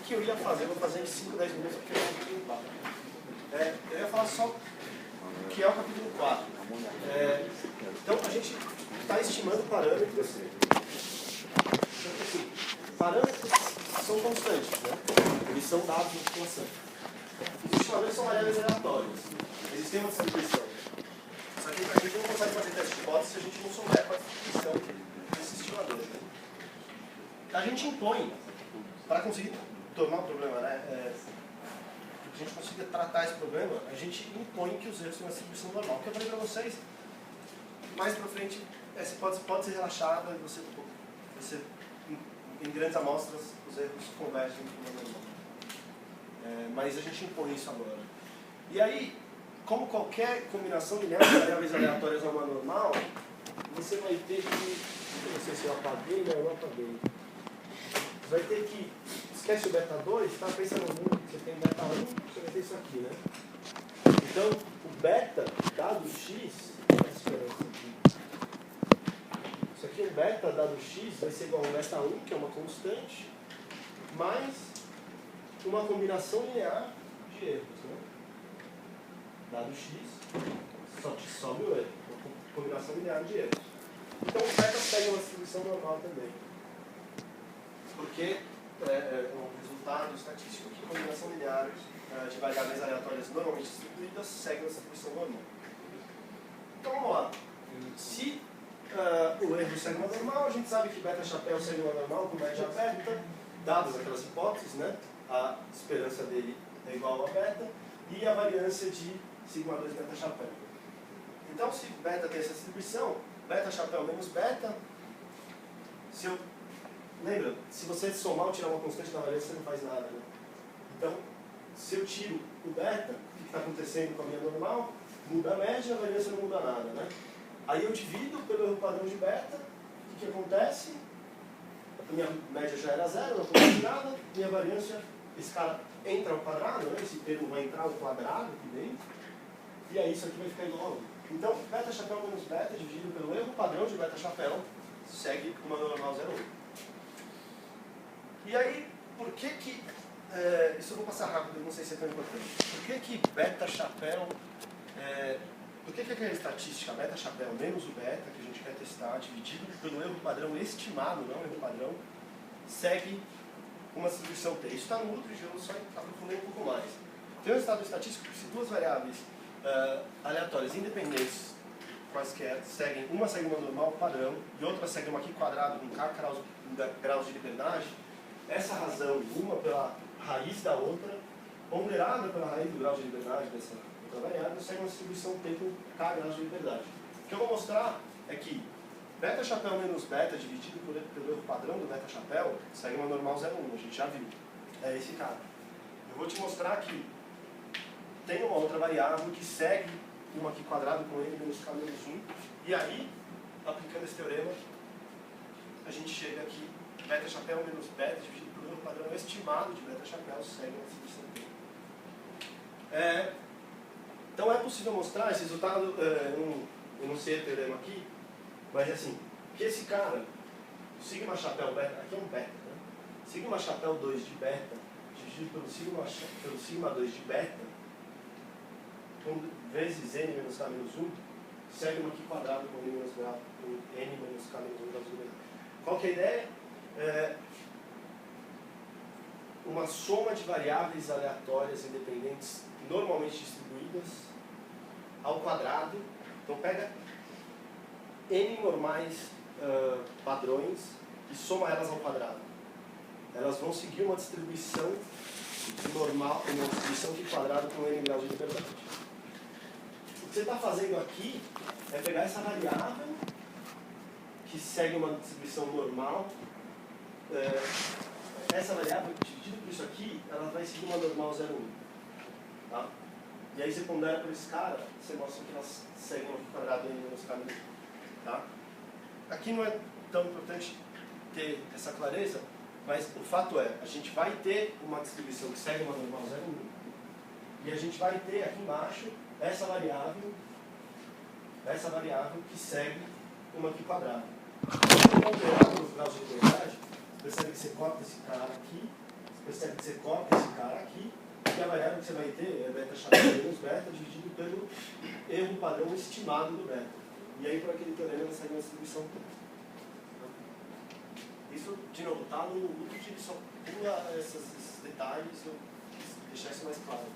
que eu ia fazer? Eu vou fazer em 5, 10 minutos, porque é o capítulo 4. Eu ia falar só o que é o capítulo 4. Então, a gente está estimando parâmetros. Assim, parâmetros são constantes, né? Eles são dados de estimação. Os estimadores são variáveis aleatórias. Eles têm uma distribuição. Só que a gente não consegue fazer teste de hipótese se a gente não souber qual é a distribuição desses estimadores. Né? A gente impõe, para conseguir tornar o problema, né? Para que a gente consiga tratar esse problema, a gente impõe que os erros tenham uma distribuição normal. Que eu falei para vocês, mais para frente, essa hipótese pode ser relaxada e você em grandes amostras, os erros convergem para o normal. Mas a gente impõe isso agora. E aí, como qualquer combinação linear de variáveis aleatórias a uma normal, você vai ter que... Não sei se eu apaguei, não, eu não apaguei. Você vai ter que... Esquece o beta 2, tá? Pensa no mundo, você tem beta 1, você vai ter isso aqui, né? Então, o beta dado x... Isso aqui, o beta dado x, vai ser igual ao beta 1, que é uma constante, mais uma combinação linear de erros, né? Dado x, só te some o erro. Uma combinação linear de erros. Então, o beta segue uma distribuição normal também. Porque é um resultado estatístico que combinação linear de variáveis aleatórias normalmente distribuídas segue uma distribuição normal. Então, vamos lá. Se o erro segue uma normal, a gente sabe que beta chapéu segue uma normal com média aberta, dadas aquelas hipóteses, né? A esperança dele é igual a beta, e a variância de sigma 2 beta chapéu. Então, se beta tem essa distribuição, beta chapéu menos beta, lembra, se você somar ou tirar uma constante da variância, você não faz nada, né? Então, se eu tiro o beta, o que está acontecendo com a minha normal? Muda a média, a variância não muda nada, né? Aí eu divido pelo erro padrão de beta, o que acontece? A minha média já era zero, não acontece nada, minha variância, esse cara entra ao quadrado, né? Esse termo vai entrar ao quadrado aqui dentro, e aí isso aqui vai ficar igual a 1. Então, beta chapéu menos beta dividido pelo erro padrão de beta chapéu segue uma normal 0,1. E aí, por que que... isso eu vou passar rápido, não sei se é tão importante. Por que que beta chapéu... por que que aquela estatística beta chapéu menos o beta, que a gente quer testar, dividido pelo erro padrão estimado, não erro padrão, segue uma distribuição T? Isso está no Utrecht, eu só aprofundei um pouco mais. Tem um resultado estatístico que se duas variáveis aleatórias independentes quaisquer seguem, uma segue uma normal padrão e outra segue uma aqui quadrado com k graus de liberdade, essa razão, uma pela raiz da outra, ponderada pela raiz do grau de liberdade dessa outra variável, segue uma distribuição T com k graus de liberdade. O que eu vou mostrar é que beta chapéu menos beta dividido pelo erro padrão do beta chapéu segue uma normal 0,1, a gente já viu. É esse cara. Eu vou te mostrar que tem uma outra variável que segue uma aqui quadrado com n menos k menos 1, e aí, aplicando esse teorema, a gente chega aqui, beta chapéu menos beta dividido pelo erro padrão estimado de beta chapéu segue uma distribuição T. Então é possível mostrar esse resultado, eu não sei o teorema aqui, mas assim, que esse cara, o sigma chapéu beta, aqui é um beta, né? Sigma chapéu 2 de beta dividido pelo sigma 2 de beta, vezes n menos k menos 1, segue uma aqui quadrado com n menos k menos 1 graus de liberdade. Qual que é a ideia? Uma soma de variáveis aleatórias independentes normalmente distribuídas ao quadrado. Então pega n normais padrões e soma elas ao quadrado. Elas vão seguir uma distribuição normal, uma distribuição de quadrado com n graus de liberdade. O que você está fazendo aqui é pegar essa variável que segue uma distribuição normal. Essa variável, dividida por isso aqui, ela vai seguir uma normal 0,1. Tá? E aí você pondera por esse cara, você mostra que elas seguem um quadrado em menos k menos 1. Tá? Aqui não é tão importante ter essa clareza, mas o fato é, a gente vai ter uma distribuição que segue uma normal 0,1, e a gente vai ter aqui embaixo essa variável que segue uma aqui quadrada. Ponderado nos graus de liberdade, percebe que você corta esse cara aqui, percebe que você corta esse cara aqui, e a variável que você vai ter é beta chapéu menos beta dividido pelo erro padrão estimado do beta. E aí, por aquele teorema, ela segue uma distribuição. Isso, de novo, está no UTIL, só pula esses detalhes, eu quis deixar isso mais claro.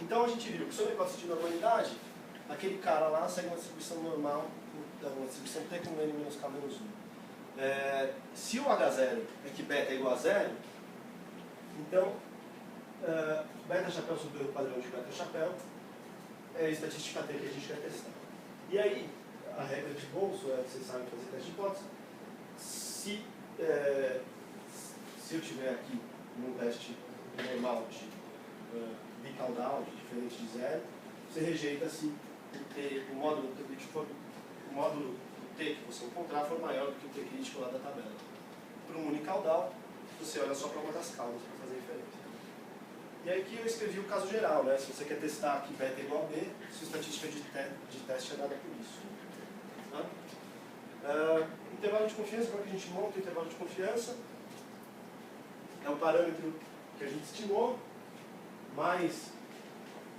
Então, a gente viu que sobre o negócio de normalidade, aquele cara lá segue uma distribuição normal, uma distribuição T com N menos K menos 1. Se o H0 é que beta é igual a 0, então, beta chapéu sobre o padrão de beta chapéu é a estatística T que a gente quer testar. E aí, a regra de bolso é que vocês sabem fazer teste de hipótese. Se eu tiver aqui num teste normal de bicaudal, diferente de 0, você rejeita se o módulo do T que você encontrar for maior do que o T crítico lá da tabela. Para um unicaudal, você olha só para uma das causas para fazer diferença. E aí aqui eu escrevi o caso geral, né? Se você quer testar que beta é igual a B, sua estatística de teste é dada por isso. Tá? Intervalo de confiança, como é que a gente monta o intervalo de confiança? É um parâmetro que a gente estimou, mais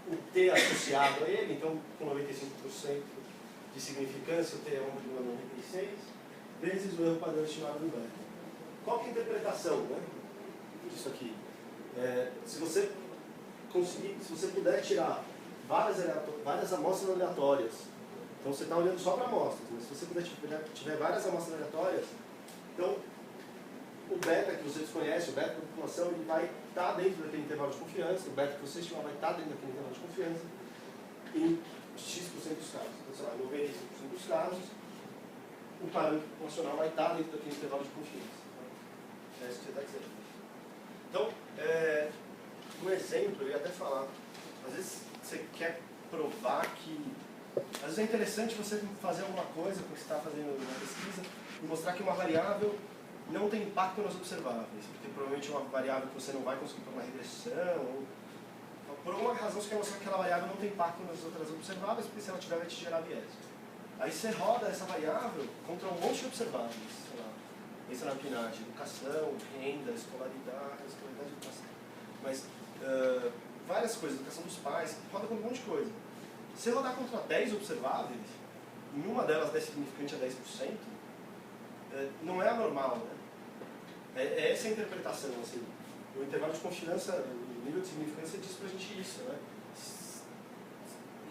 o T associado a ele, então com 95% de significância, o T é 1,96, vezes o erro padrão estimado do beta. Qual que é a interpretação, né, disso aqui? Se você puder tirar várias amostras aleatórias, então você está olhando só para amostras, mas se você tiver várias amostras aleatórias, então o beta que você desconhece, o beta da população, ele vai estar dentro daquele intervalo de confiança, o beta que você estimar vai estar dentro daquele intervalo de confiança em X% dos casos. Então, sei lá, 95% dos casos, o parâmetro populacional vai estar dentro daquele intervalo de confiança. É isso que você está dizendo. Então, um exemplo, eu ia até falar, às vezes você quer provar que... Às vezes é interessante você fazer alguma coisa, quando você está fazendo uma pesquisa, e mostrar que uma variável não tem impacto nas observáveis, porque provavelmente é uma variável que você não vai conseguir para uma regressão, ou por alguma razão você quer mostrar que aquela variável não tem impacto nas outras observáveis, porque se ela tiver vai te gerar viés. Aí você roda essa variável contra um monte de observáveis, sei lá, pensa na PNAD, educação, renda, escolaridade, educação, mas várias coisas, educação dos pais, roda com um monte de coisa. Se rodar contra 10 observáveis, e uma delas der significante a 10%, não é anormal, né? Essa é a interpretação, assim. O intervalo de confiança, o nível de significância diz pra gente isso, né?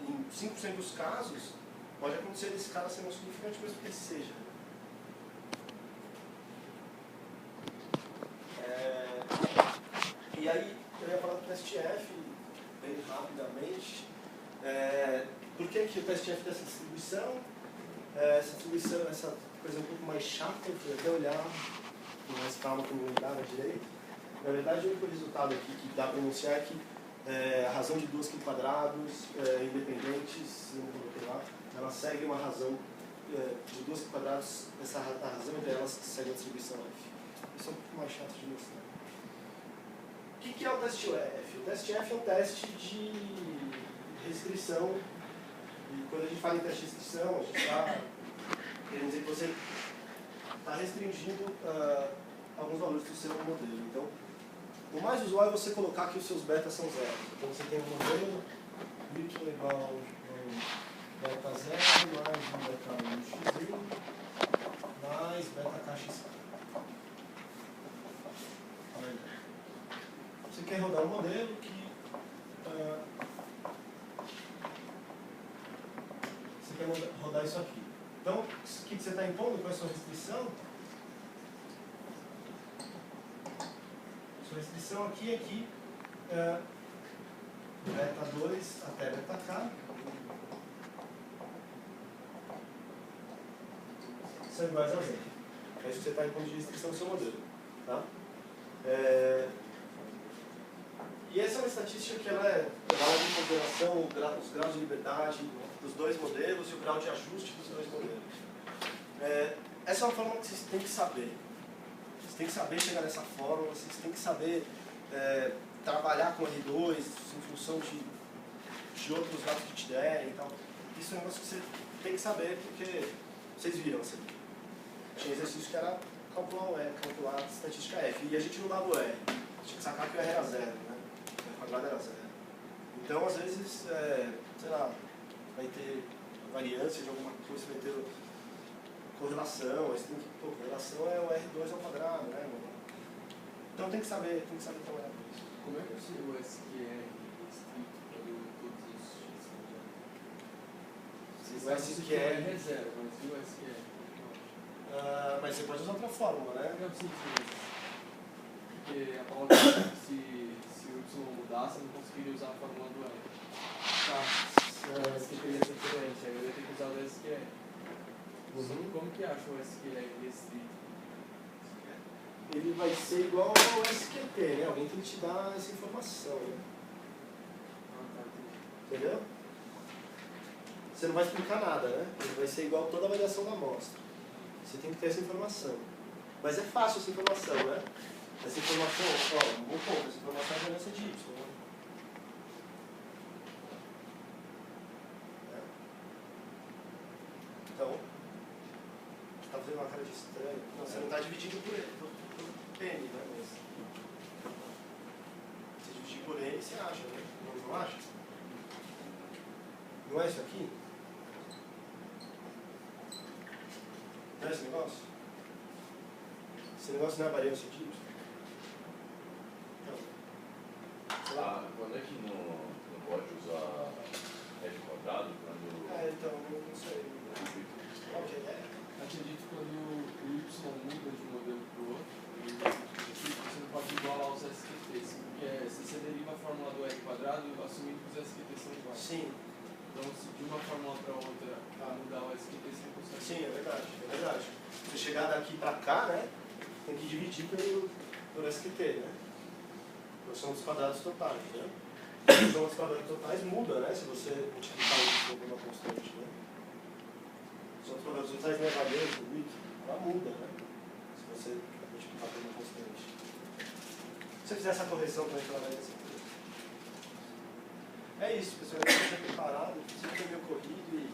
Em 5% dos casos, pode acontecer desse cara ser não significante, mesmo que ele seja. E aí, eu ia falar do teste F, bem rapidamente. Por que o teste F tem essa distribuição? Essa distribuição, essa coisa um pouco mais chata, eu fui até olhar com mais calma como eu olhava direito. Na verdade, o único resultado aqui que dá para enunciar é que a razão de duas quadrados independentes, eu não coloquei lá, ela segue uma razão de duas quadrados, a razão delas segue a distribuição F. Isso é um pouco mais chato de mostrar. O que é o teste F? O teste F é um teste de restrição. E quando a gente fala em teste de restrição, a gente está querendo dizer que você está restringindo alguns valores do seu modelo. Então, o mais usual é você colocar que os seus betas são zero. Então, você tem um modelo y igual a beta 0 mais um beta 1 x mais beta k x. Você quer rodar um modelo que você quer rodar isso aqui. Então, o que você está impondo? Qual é a sua restrição? Sua restrição aqui é que beta 2 até beta k são iguais a zero. É isso que você está impondo de restrição do seu modelo. Tá? E essa é uma estatística que ela leva em consideração os graus de liberdade dos dois modelos e o grau de ajuste dos dois modelos. Essa é uma fórmula que vocês têm que saber. Vocês têm que saber chegar nessa fórmula, vocês têm que saber trabalhar com R2 em função de outros dados que te derem e tal. Isso é um negócio que você tem que saber, porque vocês viram assim. Tinha exercício que era calcular o R, calcular a estatística F. E a gente não dava o R. Tinha que sacar que o R era zero, né? O R quadrado era zero. Então, às vezes, sei lá, vai ter variância de alguma coisa, vai ter correlação, correlação é o R2 ao quadrado, né? Então tem que saber trabalhar com isso. Como é que eu sei o SQR estrito quando todos os x são zero? O SQR é zero, mas e o SQR? mas você pode usar outra fórmula, né? Não, sim, porque a Paula disse que se o y mudasse, eu não conseguiria usar a fórmula do R. Tá. Mas que teria essa diferença, aí eu ia ter que usar o SQR. Como que acha o SQR restrito? Ele vai ser igual ao SQT, né? Alguém tem que te dar essa informação, né? Tá, entendi. Entendeu? Você não vai explicar nada, né? Ele vai ser igual a toda a variação da amostra. Você tem que ter essa informação. Mas é fácil essa informação, né? Essa informação, essa informação é a variância de Y, né? Então, você está fazendo uma cara de estranho. Não, você não está dividindo por N, né? Mas você dividir por N, você acha, né? Não acha? Não é isso aqui? Não é esse negócio? Esse negócio não é a variância de Y? Então, sei lá. Quando é que não pode usar F quadrado? Quando... Então, não sei. Qual que é? Acredito que quando o y muda de um modelo para o outro, você não pode igualar os SQTs, porque você deriva a fórmula do R quadrado assumindo que os SQTs são iguais. Sim. Então, se de uma fórmula para outra mudar o SQT, você não consegue. Sim, é verdade, é verdade. Se chegar daqui para cá, né, tem que dividir pelo SQT, né? Pela soma dos quadrados totais, né? A soma dos quadrados totais muda, né, se você multiplicar isso por uma constante, né? A soma dos quadrados totais não é variante do Y, ela muda, né? Se você multiplicar por uma constante. Se você fizer essa correção também pela variância. É isso, pessoal. Eu estou preparado, sempre meio corrido e